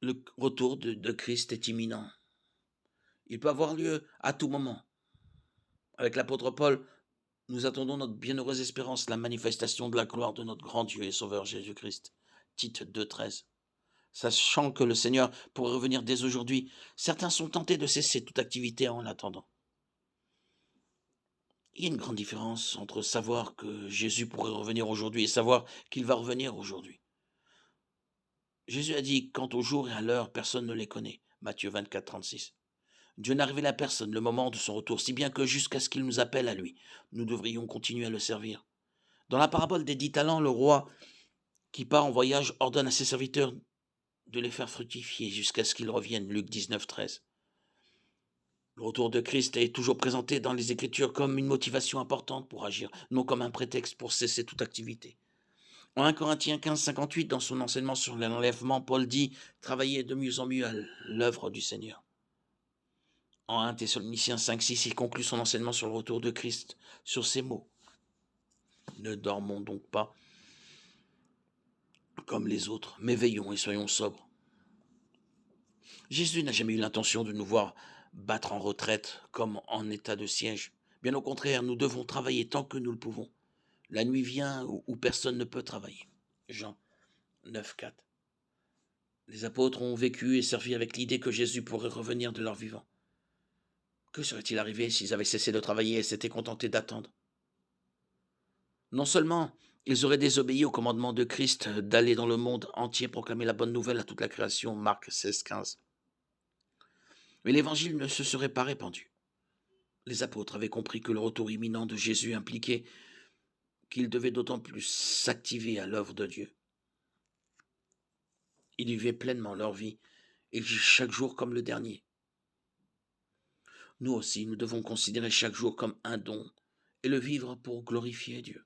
Le retour de Christ est imminent. Il peut avoir lieu à tout moment. Avec l'apôtre Paul, nous attendons notre bienheureuse espérance, la manifestation de la gloire de notre grand Dieu et Sauveur Jésus-Christ. Tite 2,13. Sachant que le Seigneur pourrait revenir dès aujourd'hui, certains sont tentés de cesser toute activité en l'attendant. Il y a une grande différence entre savoir que Jésus pourrait revenir aujourd'hui et savoir qu'il va revenir aujourd'hui. Jésus a dit: quant au jour et à l'heure, personne ne les connaît. Matthieu 24, 36. Dieu n'a révélé à personne le moment de son retour, si bien que jusqu'à ce qu'il nous appelle à lui, nous devrions continuer à le servir. Dans la parabole des 10 talents, le roi qui part en voyage ordonne à ses serviteurs de les faire fructifier jusqu'à ce qu'ils reviennent. Luc 19, 13. Le retour de Christ est toujours présenté dans les Écritures comme une motivation importante pour agir, non comme un prétexte pour cesser toute activité. En 1 Corinthiens 15, 58, dans son enseignement sur l'enlèvement, Paul dit: travaillez de mieux en mieux à l'œuvre du Seigneur. En 1 Thessaloniciens 5, 6, il conclut son enseignement sur le retour de Christ sur ces mots: ne dormons donc pas comme les autres, mais veillons et soyons sobres. Jésus n'a jamais eu l'intention de nous voir battre en retraite comme en état de siège. Bien au contraire, nous devons travailler tant que nous le pouvons. La nuit vient où personne ne peut travailler. Jean 9, 4. Les apôtres ont vécu et servi avec l'idée que Jésus pourrait revenir de leur vivant. Que serait-il arrivé s'ils avaient cessé de travailler et s'étaient contentés d'attendre? Non seulement ils auraient désobéi au commandement de Christ d'aller dans le monde entier proclamer la bonne nouvelle à toute la création, Marc 16, 15, mais l'évangile ne se serait pas répandu. Les apôtres avaient compris que le retour imminent de Jésus impliquait qu'ils devaient d'autant plus s'activer à l'œuvre de Dieu. Ils vivaient pleinement leur vie et chaque jour comme le dernier. Nous aussi, nous devons considérer chaque jour comme un don et le vivre pour glorifier Dieu.